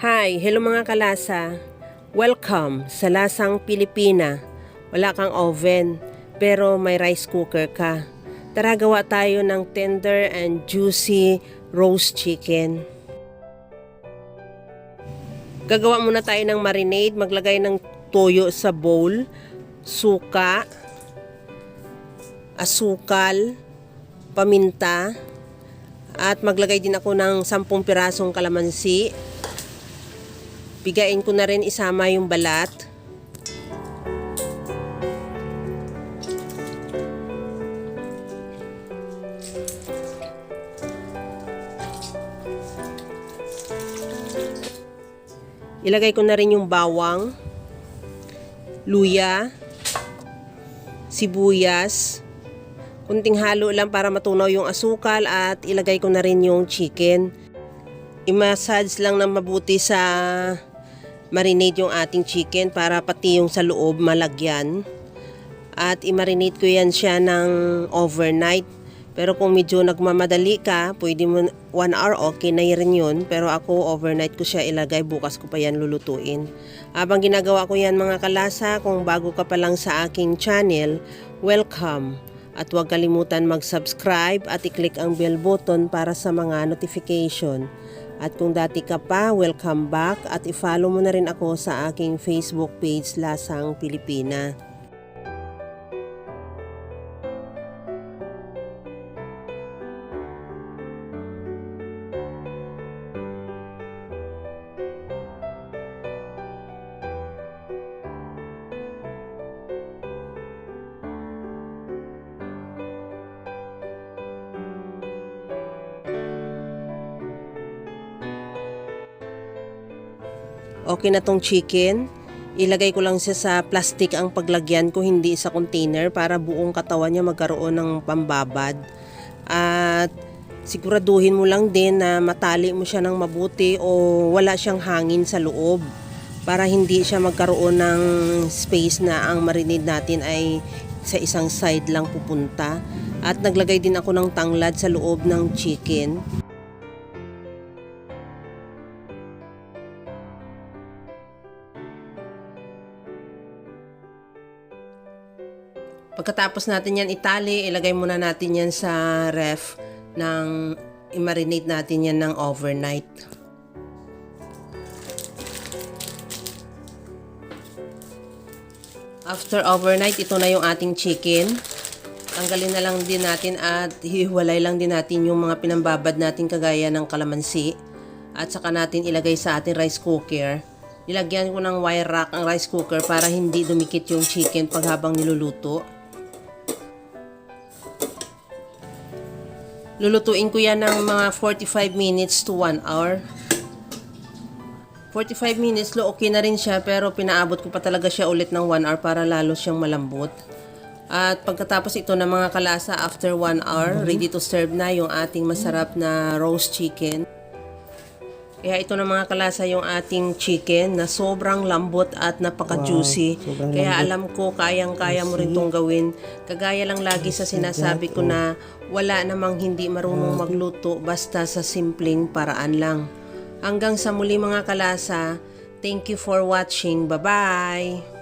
Hi, hello mga kalasa. Welcome sa Lasang Pilipina. Wala kang oven, pero may rice cooker ka. Tara gawa tayo ng tender and juicy roast chicken. Gagawa muna tayo ng marinade. Maglagay ng toyo sa bowl, suka, asukal, paminta, at maglagay din ako ng 10 pirasong kalamansi. Bigain ko na rin isama yung balat. Ilagay ko na rin yung bawang, luya, sibuyas. Kunting halo lang para matunaw yung asukal at ilagay ko na rin yung chicken. I-massage lang ng mabuti sa marinate yung ating chicken para pati yung sa loob malagyan. At i-marinate ko yan siya ng overnight. Pero kung medyo nagmamadali ka, pwede mo 1 hour, okay na rin yun. Pero ako overnight ko siya ilagay, bukas ko pa yan lulutuin. Habang ginagawa ko yan mga kalasa, kung bago ka pa lang sa aking channel, welcome. At huwag kalimutan mag-subscribe at i-click ang bell button para sa mga notification. At kung dati ka pa, welcome back at i-follow mo na rin ako sa aking Facebook page Lasang Pilipina. Okay na tong chicken. Ilagay ko lang siya sa plastic ang paglagyan ko, hindi sa container para buong katawan niya magkaroon ng pambabad. At siguraduhin mo lang din na matali mo siya ng mabuti o wala siyang hangin sa loob para hindi siya magkaroon ng space na ang marinade natin ay sa isang side lang pupunta. At naglagay din ako ng tanglad sa loob ng chicken. Pagkatapos natin yan itali, ilagay muna natin yan sa ref ng i-marinate natin yan ng overnight. After overnight, ito na yung ating chicken. Tanggalin na lang din natin at hiwalay lang din natin yung mga pinambabad natin kagaya ng kalamansi. At saka natin ilagay sa ating rice cooker. Nilagyan ko ng wire rack ang rice cooker para hindi dumikit yung chicken pag habang niluluto. Lulutuin ko yan ng mga 45 minutes to 1 hour. 45 minutes, okay na rin siya, pero pinaabot ko pa talaga siya ulit ng 1 hour para lalo siyang malambot. At pagkatapos ito ng mga kalasa, after 1 hour, ready to serve na yung ating masarap na roast chicken. Kaya ito na mga kalasa yung ating chicken na sobrang lambot at napaka-juicy. Wow, kaya alam ko kayang-kaya mo rin itong gawin. Kagaya lang lagi sa sinasabi ko na wala namang hindi marunong magluto basta sa simpleng paraan lang. Hanggang sa muli mga kalasa, thank you for watching. Bye-bye!